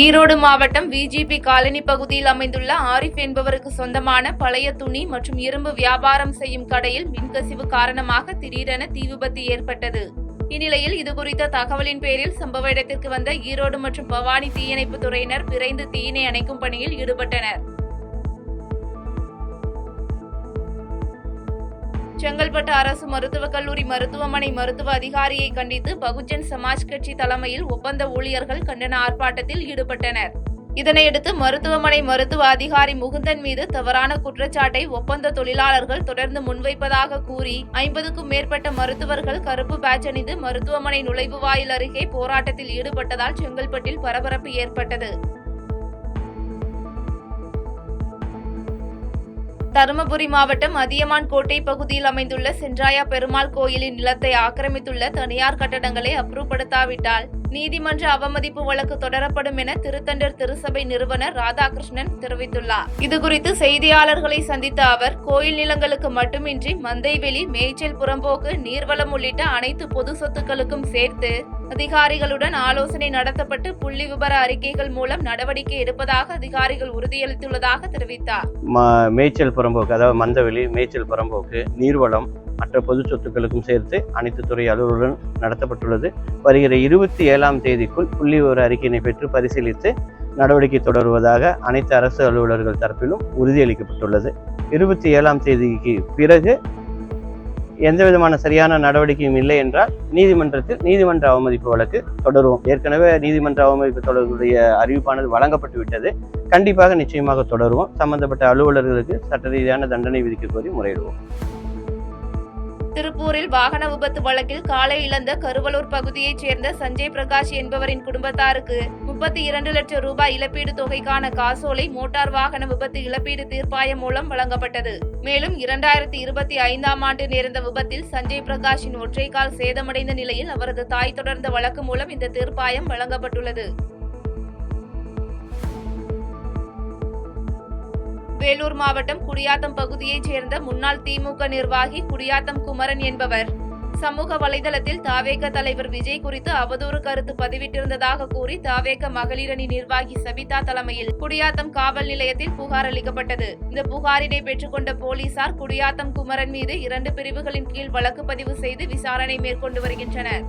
ஈரோடு மாவட்டம் VGP colony பகுதியில் அமைந்துள்ள ஆரிஃப் என்பவருக்கு சொந்தமான பழைய துணி மற்றும் இரும்பு வியாபாரம் செய்யும் கடையில் மின்கசிவு காரணமாக திடீரென தீ விபத்து ஏற்பட்டது. இந்நிலையில் இதுகுறித்த தகவலின் பேரில் சம்பவ இடத்திற்கு வந்த ஈரோடு மற்றும் பவானி தீயணைப்பு துறையினர் விரைந்து தீயினை அணைக்கும் பணியில் ஈடுபட்டனர். செங்கல்பட்டு அரசு மருத்துவக் கல்லூரி மருத்துவமனை மருத்துவ அதிகாரியை கண்டித்து பகுஜன் சமாஜ் கட்சி தலைமையில் ஒப்பந்த ஊழியர்கள் கண்டன ஆர்ப்பாட்டத்தில் ஈடுபட்டனர். இதனையடுத்து மருத்துவமனை மருத்துவ அதிகாரி முகுந்தன் மீது தவறான குற்றச்சாட்டை ஒப்பந்த தொழிலாளர்கள் தொடர்ந்து முன்வைப்பதாக கூறி 50க்கும் மேற்பட்ட மருத்துவர்கள் கருப்பு பேட்ஜ் அணிந்து மருத்துவமனை நுழைவு வாயில் அருகே போராட்டத்தில் ஈடுபட்டதால் செங்கல்பட்டில் பரபரப்பு ஏற்பட்டது. தருமபுரி மாவட்டம் அதியமான் கோட்டை பகுதியில் அமைந்துள்ள சென்றாயா பெருமாள் கோயிலின் நிலத்தை ஆக்கிரமித்துள்ள தனியார் கட்டடங்களை அப்புறப்படுத்தாவிட்டால் நீதிமன்ற அவமதிப்பு வழக்கு தொடரப்படும் என திருத்தண்டர் திருசபை நிறுவனர் ராதாகிருஷ்ணன் தெரிவித்துள்ளார். இதுகுறித்து செய்தியாளர்களை சந்தித்த அவர், கோயில் நிலங்களுக்கு மட்டுமின்றி மந்தைவெளி, மேய்ச்சல், புறம்போக்கு, நீர்வளம் உள்ளிட்ட அனைத்து பொது சொத்துக்களுக்கும் சேர்த்து அதிகாரிகளுடன் ஆலோசனை நடத்தப்பட்டு புள்ளி விபர அறிக்கைகள் மூலம் நடவடிக்கை எடுப்பதாக அதிகாரிகள் உறுதியளித்துள்ளதாக தெரிவித்தார். மேய்ச்சல் புறம்போக்கு, அதாவது மந்தவெளி, மேய்ச்சல் புறம்போக்கு, நீர்வளம், மற்ற பொது சொத்துக்களுக்கும் சேர்த்து அனைத்து துறை அலுவலருடன் நடத்தப்பட்டுள்ளது. வருகிற 27ஆம் தேதிக்குள் புள்ளி விவர அறிக்கையினை பெற்று பரிசீலித்து நடவடிக்கை தொடருவதாக அனைத்து அரசு அலுவலர்கள் தரப்பிலும் உறுதியளிக்கப்பட்டுள்ளது. 27ஆம் தேதிக்கு பிறகு எந்தவிதமான சரியான நடவடிக்கையும் இல்லை என்றால் நீதிமன்றத்தில் நீதிமன்ற அவமதிப்பு வழக்கு தொடருவோம். ஏற்கனவே நீதிமன்ற அவமதிப்பு தொடர்புடைய அறிவிப்பானது வழங்கப்பட்டு விட்டது. கண்டிப்பாக நிச்சயமாக தொடருவோம். சம்பந்தப்பட்ட அலுவலர்களுக்கு சட்ட ரீதியான தண்டனை விதிக்க கோரி முறையிடுவோம். திருப்பூரில் வாகன விபத்து வழக்கில் காலை இழந்த கருவலூர் பகுதியைச் சேர்ந்த சஞ்சய் பிரகாஷ் என்பவரின் குடும்பத்தாருக்கு 32 லட்சம் ரூபாய் இழப்பீடு தொகைக்கான காசோலை மோட்டார் வாகன விபத்து இழப்பீடு தீர்ப்பாயம் மூலம் வழங்கப்பட்டது. மேலும் 2025ஆம் ஆண்டு நேர்ந்த விபத்தில் சஞ்சய் பிரகாஷின் ஒற்றைக்கால் சேதமடைந்த நிலையில் அவரது தாய் தொடர்ந்த வழக்கு மூலம் இந்த தீர்ப்பாயம் வழங்கப்பட்டுள்ளது. வேலூர் மாவட்டம் குடியாத்தம் பகுதியைச் சேர்ந்த முன்னாள் திமுக நிர்வாகி குடியாத்தம் குமரன் என்பவர் சமூக வலைதளத்தில் தாவேக தலைவர் விஜய் குறித்து அவதூறு கருத்து பதிவிட்டிருந்ததாக கூறி தாவேக மகளிரணி நிர்வாகி சபிதா தலைமையில் குடியாத்தம் காவல் நிலையத்தில் புகார் அளிக்கப்பட்டது. இந்த புகாரினை பெற்றுக்கொண்ட போலீசார் குடியாத்தம் குமரன் மீது 2 பிரிவுகளின் கீழ் வழக்கு பதிவு செய்து விசாரணை மேற்கொண்டு வருகின்றனர்.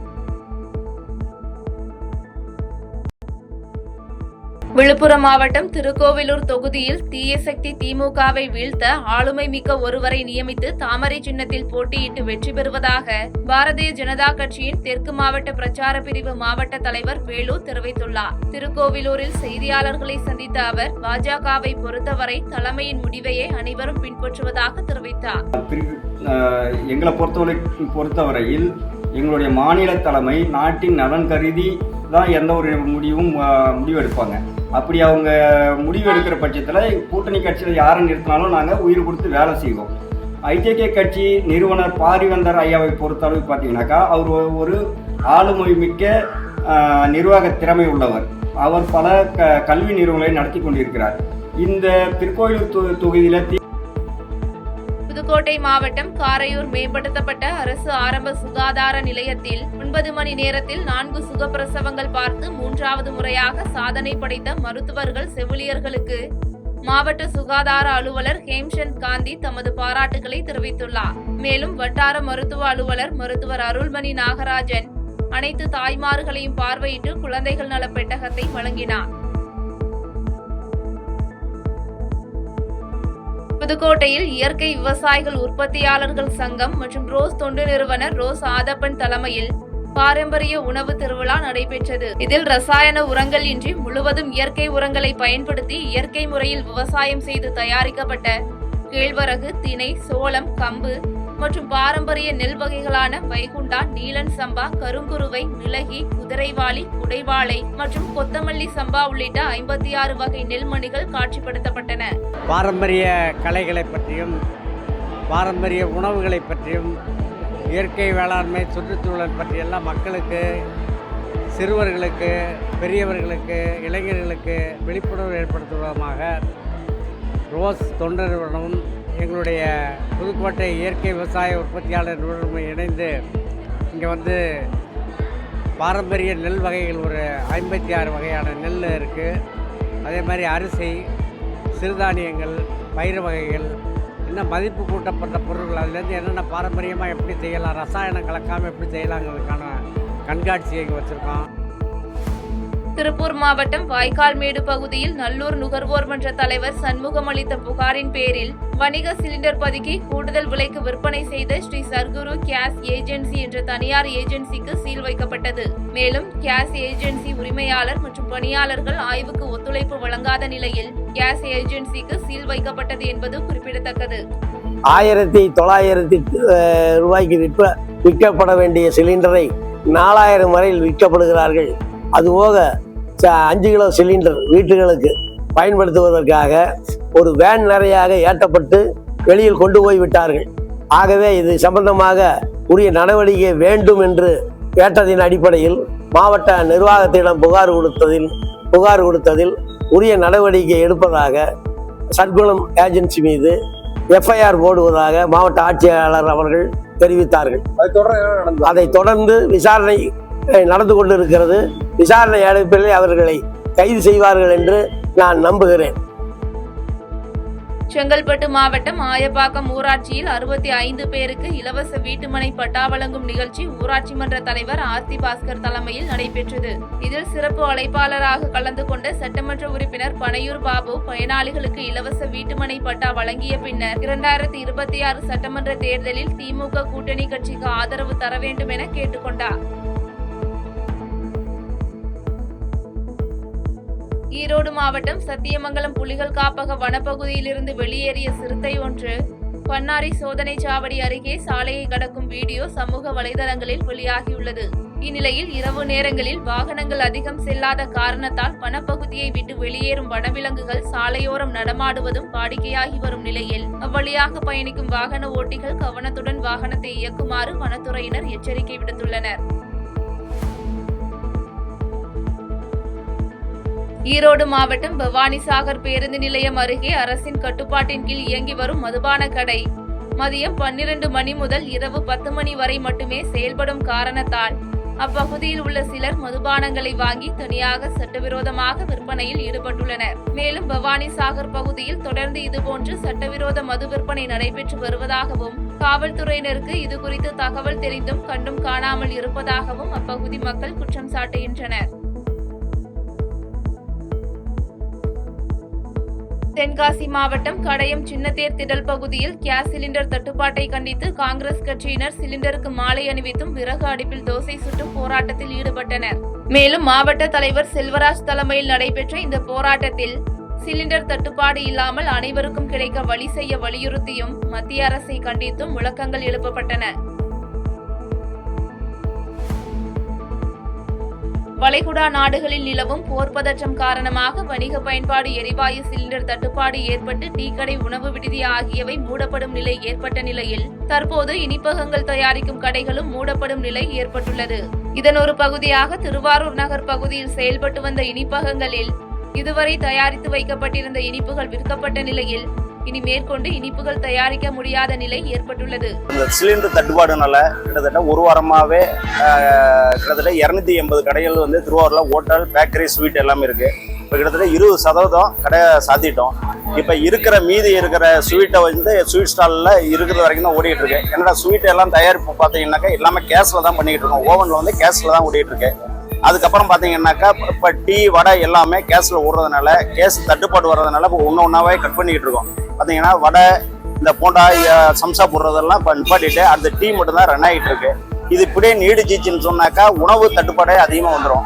விழுப்புரம் மாவட்டம் திருக்கோவிலூர் தொகுதியில் தீய சக்தி திமுகவை வீழ்த்த ஆளுமை மிக்க ஒருவரை நியமித்து தாமரை சின்னத்தில் போட்டியிட்டு வெற்றி பெறுவதாக பாரதிய ஜனதா கட்சியின் தெற்கு மாவட்ட பிரச்சார பிரிவு மாவட்ட தலைவர் வேலு தெரிவித்துள்ளார். திருக்கோவிலூரில் செய்தியாளர்களை சந்தித்த அவர், பாஜகவை பொறுத்தவரை தலைமையின் முடிவையே அனைவரும் பின்பற்றுவதாக தெரிவித்தார். எங்களை பொறுத்தவரையில் எங்களுடைய மாநில தலைமை நாட்டின் நலன் கருதி தான் எந்த ஒரு முடிவெடுப்பாங்க. அப்படி அவங்க முடிவு எடுக்கிற பட்சத்தில் கூட்டணி கட்சியில் யாரை நிறுத்தினாலும் நாங்கள் உயிர் கொடுத்து வேலை செய்வோம். ஐஜேகே கட்சி நிறுவனர் பாரிவேந்தர் ஐயாவை பொறுத்தளவு பார்த்தீங்கன்னாக்கா, அவர் ஒரு ஆளுமை மிக்க நிர்வாக திறமை உள்ளவர். அவர் பல கல்வி நிறுவனங்களை நடத்தி கொண்டிருக்கிறார். இந்த திருக்கோயிலூர் தொகுதியில் புதுக்கோட்டை மாவட்டம் காரையூர் மேம்படுத்தப்பட்ட அரசு ஆரம்ப சுகாதார நிலையத்தில் 9 மணி நேரத்தில் 4 சுகப்பிரசவங்கள் பார்த்து 3வது முறையாக சாதனை படைத்த மருத்துவர்கள் செவிலியர்களுக்கு மாவட்ட சுகாதார அலுவலர் ஹேம்சந்த் காந்தி தமது பாராட்டுகளை தெரிவித்துள்ளார். மேலும் வட்டார மருத்துவ அலுவலர் மருத்துவர் அருள்மணி நாகராஜன் அனைத்து தாய்மார்களையும் பார்வையிட்டு குழந்தைகள் நல பெட்டகத்தை வழங்கினார். புதுக்கோட்டையில் இயற்கை விவசாயிகள் உற்பத்தியாளர்கள் சங்கம் மற்றும் ரோஸ் தொண்டு நிறுவனர் ரோஸ் ஆதப்பன் தலைமையில் பாரம்பரிய உணவு திருவிழா நடைபெற்றது. இதில் ரசாயன உரங்கள் இன்றி முழுவதும் இயற்கை உரங்களை பயன்படுத்தி இயற்கை முறையில் விவசாயம் செய்து தயாரிக்கப்பட்ட கேழ்வரகு, திணை, சோளம், கம்பு மற்றும் பாரம்பரிய நெல் வகைகளான வைகுண்டா, நீலன் சம்பா, கருங்குருவை, மிளகி, குதிரைவாளி, குடைவாளை மற்றும் கொத்தமல்லி சம்பா உள்ளிட்ட 56 வகை நெல்மணிகள் காட்சிப்படுத்தப்பட்டன. பாரம்பரிய கலைகளை பற்றியும் பாரம்பரிய உணவுகளை பற்றியும் இயற்கை வேளாண்மை, சுற்றுச்சூழல் பற்றியெல்லாம் மக்களுக்கு, சிறுவர்களுக்கு, பெரியவர்களுக்கு, இளைஞர்களுக்கு விழிப்புணர்வு ஏற்படுத்துவதற்காக ரோஸ் தொண்டு நிறுவனமும் எங்களுடைய புதுக்கோட்டை இயற்கை விவசாய உற்பத்தியாளர் நிறுவனம் இணைந்து இங்கே பாரம்பரிய நெல் வகைகள் ஒரு 56 வகையான நெல் இருக்குது. அதே மாதிரி அரிசி, சிறுதானியங்கள், பயிறு வகைகள், இன்னும் மதிப்பு கூட்டப்பட்ட பொருட்கள், அதுலேருந்து என்னென்ன பாரம்பரியமாக எப்படி செய்யலாம், ரசாயனம் கலக்காமல் எப்படி செய்யலாங்கிறதுக்கான கண்காட்சியை இங்கே வச்சுருக்கோம். திருப்பூர் மாவட்டம் வாய்க்கால்மேடு பகுதியில் நல்லூர் நுகர்வோர் மன்ற தலைவர் சண்முகம் அளித்த புகாரின் பேரில் வணிக சிலிண்டர் பதுக்கி கூடுதல் விலைக்கு விற்பனை செய்த ஸ்ரீ சர்க்குரு கேஸ் ஏஜென்சி என்ற தனியார் ஏஜென்சிக்கு சீல் வைக்கப்பட்டது. மேலும் கேஸ் ஏஜென்சி உரிமையாளர் மற்றும் பணியாளர்கள் ஆய்வுக்கு ஒத்துழைப்பு வழங்காத நிலையில் கேஸ் ஏஜென்சிக்கு சீல் வைக்கப்பட்டது என்பது குறிப்பிடத்தக்கது. 1900 ரூபாய்க்கு விற்கப்பட வேண்டிய சிலிண்டரை 4000 வரையில் விற்கப்படுகிறார்கள். அதுபோக 5 கிலோ சிலிண்டர் வீட்டுகளுக்கு பயன்படுத்துவதற்காக ஒரு வேன் நிறையாக ஏற்றப்பட்டு வெளியில் கொண்டு போய் விட்டார்கள். ஆகவே இது சம்பந்தமாக உரிய நடவடிக்கை வேண்டும் என்று கேட்டதின் அடிப்படையில் மாவட்ட நிர்வாகத்திடம் புகார் கொடுத்ததில் உரிய நடவடிக்கை எடுப்பதாக சர்க்குணம் ஏஜென்சி மீது எஃப்ஐஆர் போடுவதாக மாவட்ட ஆட்சியாளர் அவர்கள் தெரிவித்தார்கள். அதைத் தொடர்ந்து விசாரணை நடந்து கொண்டிருக்கிறது. விசாரணை அடிப்படையில் அவர்களை கைது செய்வார்கள் என்று நான் நம்புகிறேன். செங்கல்பட்டு மாவட்டம் ஆயப்பாக்கம் ஊராட்சியில் 65 பேருக்கு இலவச வீட்டுமனை பட்டா வழங்கும் நிகழ்ச்சி ஊராட்சி மன்ற தலைவர் ஆர்த்தி பாஸ்கர் தலைமையில் நடைபெற்றது. இதில் சிறப்பு அழைப்பாளராக கலந்து கொண்ட சட்டமன்ற உறுப்பினர் பனையூர் பாபு பயனாளிகளுக்கு இலவச வீட்டுமனை பட்டா வழங்கிய பின்னர் 2026 சட்டமன்ற தேர்தலில் திமுக கூட்டணி கட்சிக்கு ஆதரவு தர வேண்டும் என கேட்டுக்கொண்டார். ஈரோடு மாவட்டம் சத்தியமங்கலம் புலிகள் காப்பக வனப்பகுதியிலிருந்து வெளியேறிய சிறுத்தை ஒன்று பன்னாரி சோதனை சாவடி அருகே சாலையை கடக்கும் வீடியோ சமூக வலைதளங்களில் வெளியாகியுள்ளது. இந்நிலையில் இரவு நேரங்களில் வாகனங்கள் அதிகம் செல்லாத காரணத்தால் வனப்பகுதியை விட்டு வெளியேறும் வனவிலங்குகள் சாலையோரம் நடமாடுவதும் வாடிக்கையாகி வரும் நிலையில் அவ்வழியாக பயணிக்கும் வாகன ஓட்டிகள் கவனத்துடன் வாகனத்தை இயக்குமாறு வனத்துறையினர் எச்சரிக்கை விடுத்துள்ளனர். ஈரோடு மாவட்டம் பவானிசாகர் பேருந்து நிலையம் அருகே அரசின் கட்டுப்பாட்டின் கீழ் இயங்கி வரும் மதுபான கடை மதியம் 12 மணி முதல் இரவு 10 மணி வரை மட்டுமே செயல்படும் காரணத்தால் அப்பகுதியில் உள்ள சிலர் மதுபானங்களை வாங்கி தனியாக சட்டவிரோதமாக விற்பனையில் ஈடுபட்டுள்ளனர். மேலும் பவானிசாகர் பகுதியில் தொடர்ந்து இதுபோன்று சட்டவிரோத மது விற்பனை நடைபெற்று வருவதாகவும் காவல்துறையினருக்கு இதுகுறித்து தகவல் தெரிந்தும் கண்டும் காணாமல் இருப்பதாகவும் அப்பகுதி மக்கள் குற்றம் சாட்டுகின்றனர். தென்காசி மாவட்டம் கடையம் சின்னத்தேர் திடல் பகுதியில் கேஸ் சிலிண்டர் தட்டுப்பாட்டை கண்டித்து காங்கிரஸ் கட்சியினர் சிலிண்டருக்கு மாலை அணிவித்தும் விறகு அடுப்பில் தோசை சுட்டும் போராட்டத்தில் ஈடுபட்டனர். மேலும் மாவட்ட தலைவர் செல்வராஜ் தலைமையில் நடைபெற்ற இந்த போராட்டத்தில் சிலிண்டர் தட்டுப்பாடு இல்லாமல் அனைவருக்கும் கிடைக்க வழி செய்ய வலியுறுத்தியும் மத்திய அரசை கண்டித்தும் முழக்கங்கள் எழுப்பப்பட்டன. வளைகுடா நாடுகளில் நிலவும் போர் பதற்றம் காரணமாக வணிக பயன்பாடு எரிவாயு சிலிண்டர் தட்டுப்பாடு ஏற்பட்டு டீக்கடை, உணவு விடுதி ஆகியவை மூடப்படும் நிலை ஏற்பட்ட நிலையில் தற்போது இனிப்பகங்கள் தயாரிக்கும் கடைகளும் மூடப்படும் நிலை ஏற்பட்டுள்ளது. இதன் ஒரு பகுதியாக திருவாரூர் நகர் பகுதியில் செயல்பட்டு வந்த இனிப்பகங்களில் இதுவரை தயாரித்து வைக்கப்பட்டிருந்த இனிப்புகள் விற்கப்பட்ட நிலையில் இனி மேற்கொண்டு இனிப்புகள் தயாரிக்க முடியாத நிலை ஏற்பட்டுள்ளது. இந்த சிலிண்டர் தட்டுப்பாடுனால கிட்டத்தட்ட ஒரு வாரமாகவே கிட்டத்தட்ட 280 கடைகள் வந்து திருவாரூரில் ஹோட்டல், பேக்கரி, ஸ்வீட் எல்லாமே இருக்குது. இப்போ கிட்டத்தட்ட 20% கடையை சாத்திட்டோம். இப்போ மீதி இருக்கிற ஸ்வீட்டை வந்து ஸ்வீட் ஸ்டாலில் இருக்கிற வரைக்கும் தான் ஓடிட்டு இருக்கு. என்னடா ஸ்வீட் எல்லாம் தயாரிப்பு பார்த்தீங்கன்னாக்கா எல்லாமே கேஸில் தான் பண்ணிக்கிட்டு இருக்கோம். ஓவனில் வந்து கேஸில் தான் ஓடிட்டு இருக்கு. அதுக்கப்புறம் பார்த்தீங்கன்னாக்கா இப்போ டீ, வடை எல்லாமே கேஸில் ஓடுறதுனால கேஸ் தட்டுப்பாடு வர்றதுனால இப்போ ஒன்றாவே கட் பண்ணிக்கிட்டு இருக்கோம். பார்த்தீங்கன்னா வடை, இந்த போண்டா, சம்சா போடுறதெல்லாம் இப்போ நிப்பாட்டிட்டு அந்த டீ மட்டும் தான் ரன் ஆகிட்டு இருக்கு. இது இப்படியே நீடிச்சின்னு சொன்னாக்கா உணவு தட்டுப்பாடே அதிகமாக வந்துடும்.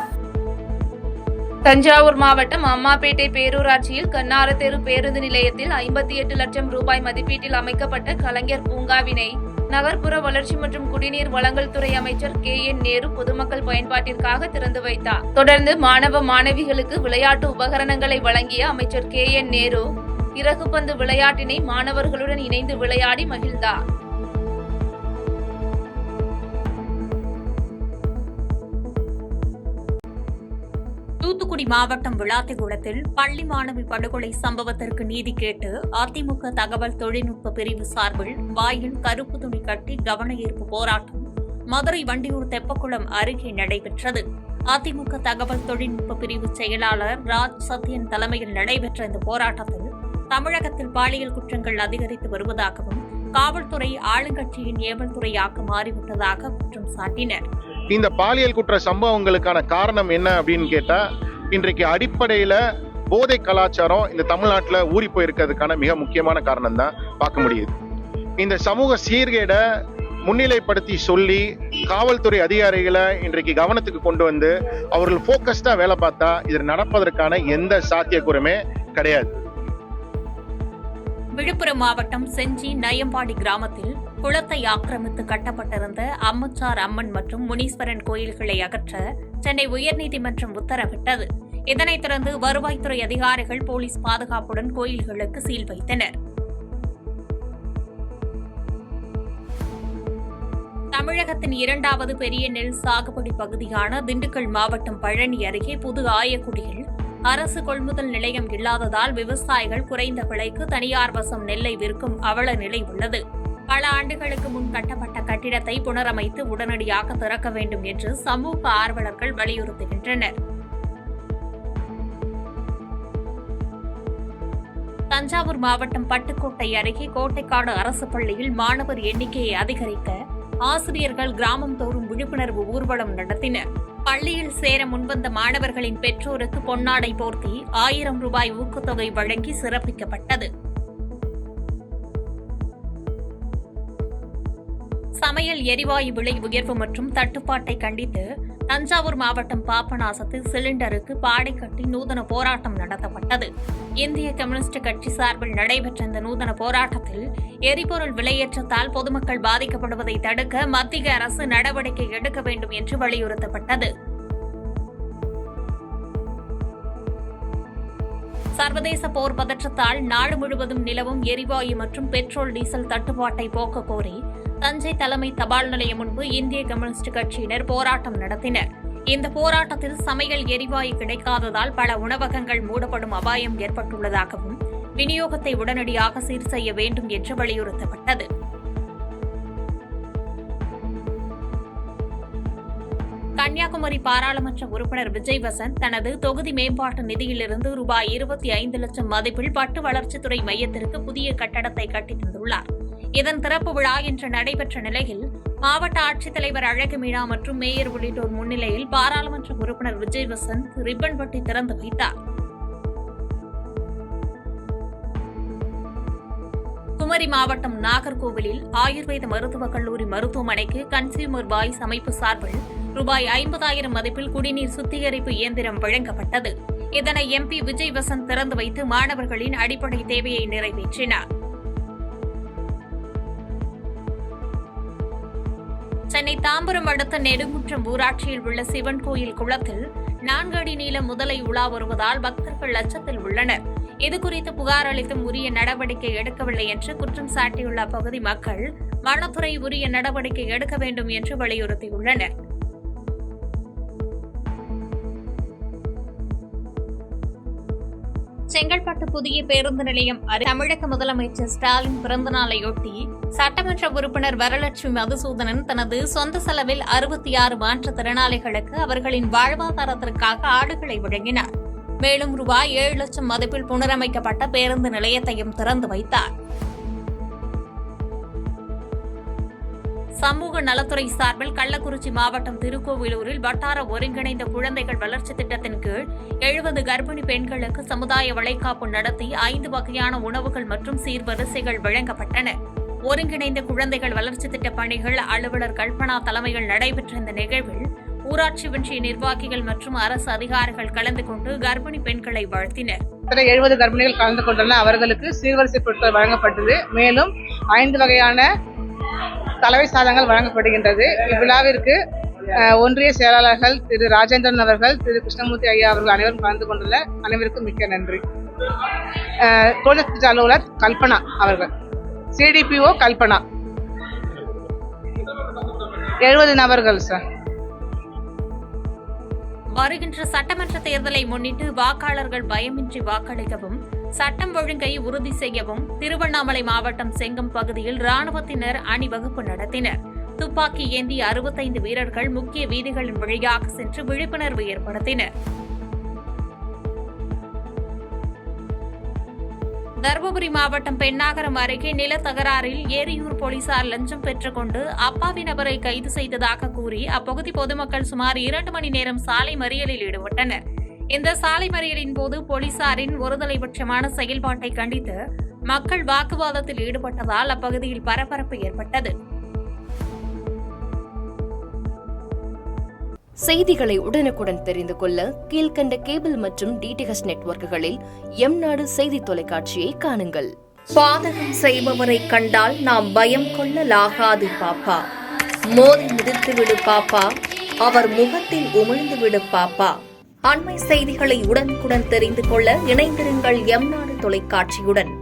தஞ்சாவூர் மாவட்டம் அம்மாப்பேட்டை பேரூராட்சியில் கண்ணாரத்தெரு பேருந்து நிலையத்தில் 58 லட்சம் ரூபாய் மதிப்பீட்டில் அமைக்கப்பட்ட கலைஞர் பூங்காவினை நகர்ப்புற வளர்ச்சி மற்றும் குடிநீர் வழங்கல் துறை அமைச்சர் KN நேரு பொதுமக்கள் பயன்பாட்டிற்காக திறந்து வைத்தார். தொடர்ந்து மாணவ மாணவிகளுக்கு விளையாட்டு உபகரணங்களை வழங்கிய அமைச்சர் KN நேரு இறகுப்பந்து விளையாட்டினை மாணவர்களுடன் இணைந்து விளையாடி மகிழ்ந்தார். தூத்துக்குடி மாவட்டம் விளாத்திகுளத்தில் பள்ளி மாணவி படுகொலை சம்பவத்திற்கு நீதி கேட்டு அதிமுக தகவல் தொழில்நுட்ப பிரிவு சார்பில் வாயில் கருப்பு துணி கட்டி கவன ஈர்ப்பு போராட்டம் மதுரை வண்டியூர் தெப்பக்குளம் அருகே நடைபெற்றது. அதிமுக தகவல் தொழில்நுட்ப பிரிவு செயலாளர் ராஜ் சத்யன் தலைமையில் நடைபெற்ற இந்த போராட்டத்தில் தமிழகத்தில் பாலியல் குற்றங்கள் அதிகரித்து வருவதாகவும் காவல்துறை ஆளுங்கட்சியின் ஏவல் துறையாக மாறிவிட்டதாக குற்றம் சாட்டினர். இந்த பாலியல் குற்ற சம்பவங்களுக்கான காரணம் என்ன அப்படின்னு கேட்டா, இன்றைக்கு அடிப்படையில போதை கலாச்சாரம் இந்த தமிழ்நாட்டில் ஊறி போயிருக்கிறதுக்கான மிக முக்கியமான காரணம் தான் பார்க்க முடியுது. இந்த சமூக சீர்கேடை முன்னிலைப்படுத்தி சொல்லி காவல்துறை அதிகாரிகளை இன்றைக்கு கவனத்துக்கு கொண்டு வந்து அவர்கள் போக்கஸ்டா வேலை பார்த்தா இது நடப்பதற்கான எந்த சாத்தியக்கூறுமே கிடையாது. விழுப்புரம் மாவட்டம் செஞ்சி நயம்பாடி கிராமத்தில் குளத்தை ஆக்கிரமித்து கட்டப்பட்டிருந்த அம்மச்சார் அம்மன் மற்றும் முனீஸ்வரன் கோயில்களை அகற்ற சென்னை உயர்நீதிமன்றம் உத்தரவிட்டது. இதனைத் தொடர்ந்து வருவாய்த்துறை அதிகாரிகள் போலீஸ் பாதுகாப்புடன் கோயில்களுக்கு சீல் வைத்தனர். தமிழகத்தின் 2வது பெரிய நெல் சாகுபடி பகுதியான திண்டுக்கல் மாவட்டம் பழனி அருகே புது ஆயக்குடியில் அரசு கொள்முதல் நிலையம் இல்லாததால் விவசாயிகள் குறைந்த விலைக்கு தனியார் வசம் நெல்லை விற்கும் அவல நிலை உள்ளது. பல ஆண்டுகளுக்கு முன் கட்டப்பட்ட கட்டிடத்தை புனரமைத்து உடனடியாக திறக்க வேண்டும் என்று சமூக ஆர்வலர்கள் வலியுறுத்துகின்றனர். தஞ்சாவூர் மாவட்டம் பட்டுக்கோட்டை அருகே கோட்டைக்காடு அரசு பள்ளியில் மாணவர் எண்ணிக்கையை அதிகரிக்க ஆசிரியர்கள் கிராமம் தோறும் விழிப்புணர்வு ஊர்வலம் நடத்தினர். பள்ளியில் சேர முன்வந்த மாணவர்களின் பெற்றோருக்கு பொன்னாடை போர்த்தி 1000 ரூபாய் ஊக்கத்தொகை வழங்கி சிறப்பிக்கப்பட்டது. சமையல் எரிவாயு விலை உயர்வு மற்றும் தட்டுப்பாட்டை கண்டித்து தஞ்சாவூர் மாவட்டம் பாபநாசத்தில் சிலிண்டருக்கு பாடை கட்டி நூதன போராட்டம் நடத்தப்பட்டது. இந்திய கம்யூனிஸ்ட் கட்சி சார்பில் நடைபெற்ற இந்த நூதன போராட்டத்தில் எரிபொருள் விலையேற்றத்தால் பொதுமக்கள் பாதிக்கப்படுவதை தடுக்க மத்திய அரசு நடவடிக்கை எடுக்க வேண்டும் என்று வலியுறுத்தப்பட்டது. சர்வதேச போர் பதற்றத்தால் நாடு முழுவதும் நிலவும் எரிவாயு மற்றும் பெட்ரோல் டீசல் தட்டுப்பாட்டை போக்க கோரி தஞ்சை தலைமை தபால் நிலையம் முன்பு இந்திய கம்யூனிஸ்ட் கட்சியினர் போராட்டம் நடத்தினர். இந்த போராட்டத்தில் சமையல் எரிவாயு கிடைக்காததால் பல உணவகங்கள் மூடப்படும் அபாயம் ஏற்பட்டுள்ளதாகவும் விநியோகத்தை உடனடியாக சீர் செய்ய வேண்டும் என்று வலியுறுத்தப்பட்டது. கன்னியாகுமரி பாராளுமன்ற உறுப்பினர் விஜய் வசந்த் தனது தொகுதி மேம்பாட்டு நிதியிலிருந்து ரூபாய் 25 லட்சம் மதிப்பில் பட்டு வளர்ச்சித்துறை மையத்திற்கு புதிய கட்டடத்தை கட்டித் தந்துள்ளார். இதன் திறப்பு விழா இன்று நடைபெற்ற நிலையில் மாவட்ட ஆட்சித்தலைவர் அழகு மீனா மற்றும் மேயர் உள்ளிட்டோர் முன்னிலையில் பாராளுமன்ற உறுப்பினர் விஜய் வசந்த் ரிப்பன் வெட்டி திறந்து வைத்தார். குமரி மாவட்டம் நாகர்கோவிலில் ஆயுர்வேத மருத்துவக் கல்லூரி மருத்துவமனைக்கு கன்சியூமர் வாய்ஸ் அமைப்பு சார்பில் ரூபாய் 50,000 மதிப்பில் குடிநீர் சுத்திகரிப்பு இயந்திரம் வழங்கப்பட்டது. இதனை MP விஜய் வசந்த் திறந்து வைத்து மாணவர்களின் அடிப்படை தேவையை நிறைவேற்றினார். சென்னை தாம்பரம் அடுத்த நெடுங்குன்றம் ஊராட்சியில் உள்ள சிவன் கோயில் குளத்தில் 4 அடி நீள முதலை உலா வருவதால் பக்தர்கள் அச்சத்தில் உள்ளனர். இதுகுறித்து புகார் அளித்தும் உரிய நடவடிக்கை எடுக்கவில்லை என்று குற்றம் சாட்டியுள்ள அப்பகுதி மக்கள் வனத்துறை உரிய நடவடிக்கை எடுக்க வேண்டும் என்று வலியுறுத்தியுள்ளனர். செங்கல்பட்டு புதிய பேருந்து நிலையம் தமிழக முதலமைச்சர் ஸ்டாலின் பிறந்தநாளையொட்டி சட்டமன்ற உறுப்பினர் வரலட்சுமி மதுசூதனன் தனது சொந்த செலவில் 66 மாற்றுத்திறனாளிகளுக்கு அவர்களின் வாழ்வாதாரத்திற்காக ஆடுகளை வழங்கினார். மேலும் ரூபாய் 7 லட்சம் மதிப்பில் புனரமைக்கப்பட்ட பேருந்து நிலையத்தையும் திறந்து வைத்தார். சமூக நலத்துறை சார்பில் கள்ளக்குறிச்சி மாவட்டம் திருக்கோவிலூரில் வட்டார ஒருங்கிணைந்த குழந்தைகள் வளர்ச்சி திட்டத்தின் கீழ் 70 கர்ப்பிணி பெண்களுக்கு சமுதாய வளைகாப்பு நடத்தி 5 வகையான உணவுகள் மற்றும் சீர்வரிசைகள் வழங்கப்பட்டன. ஒருங்கிணைந்த குழந்தைகள் வளர்ச்சி திட்ட பணிகள் அலுவலர் கல்பனா தலைமையில் நடைபெற்ற இந்த நிகழ்வில் ஊராட்சி ஒன்றிய நிர்வாகிகள் மற்றும் அரசு அதிகாரிகள் கலந்து கொண்டு கர்ப்பிணி பெண்களை வாழ்த்தினர். 70 கர்ப்பிணிகள் கலந்து கொண்டுள்ள அவர்களுக்கு சீர்வரிசை பொருட்கள் வழங்கப்பட்டது. மேலும் 5 வகையான கலவை சாதங்கள் வழங்கப்படுகின்றது. இவ்விழாவிற்கு ஒன்றிய செயலாளர்கள் திரு ராஜேந்திரன் அவர்கள், திரு கிருஷ்ணமூர்த்தி ஐயா அவர்கள் அனைவரும் கலந்து கொண்டுள்ள அனைவருக்கும் மிக்க நன்றி. ப்ராஜெக்ட் அலுவலர் கல்பனா அவர்கள், CDPO கல்பனா, 70 நபர்கள் சார். வருகின்ற சட்டமன்ற தேர்தலை முன்னிட்டு வாக்காளர்கள் பயமின்றி வாக்களிக்கவும் சட்டம் ஒழுங்கை உறுதி செய்யவும் திருவண்ணாமலை மாவட்டம் செங்கம் பகுதியில் ராணுவத்தினர் அணிவகுப்பு நடத்தினர். துப்பாக்கி ஏந்திய 65 வீரர்கள் முக்கிய வீதிகளின் வழியாக சென்று விழிப்புணர்வு ஏற்படுத்தினர். தருமபுரி மாவட்டம் பெண்ணாகரம் அருகே நிலத்தகராறில் ஏரியூர் போலீசார் லஞ்சம் பெற்றுக்கொண்டு அப்பாவி நபரை கைது செய்ததாக கூறி அப்பகுதி பொதுமக்கள் சுமார் 2 மணி நேரம் சாலை மறியலில் ஈடுபட்டனர். இந்த சாலை மறியலின் போது போலீசாரின் ஒருதலைபட்சமான செயல்பாட்டை கண்டித்து மக்கள் வாக்குவாதத்தில் ஈடுபட்டதால் அப்பகுதியில் பரபரப்பு ஏற்பட்டது. செய்திகளை உடனுக்குடன் தெரிந்து கொள்ள கீழ்க்கண்ட கேபிள் மற்றும் டிடிஎச் நெட்வொர்க்குகளில் எம்நாடு செய்தி தொலைக்காட்சியை காணுங்கள். பாதகம் செய்பவரை கண்டால் நாம் பயம் கொள்ளலாகாது பாப்பா. மோதி மிதித்துவிடு பாப்பா, அவர் முகத்தில் உமிழ்ந்துவிடு பாப்பா. அண்மை செய்திகளை உடனுக்குடன் தெரிந்து கொள்ள இணைந்திருங்கள் எம்நாடு தொலைக்காட்சியுடன்.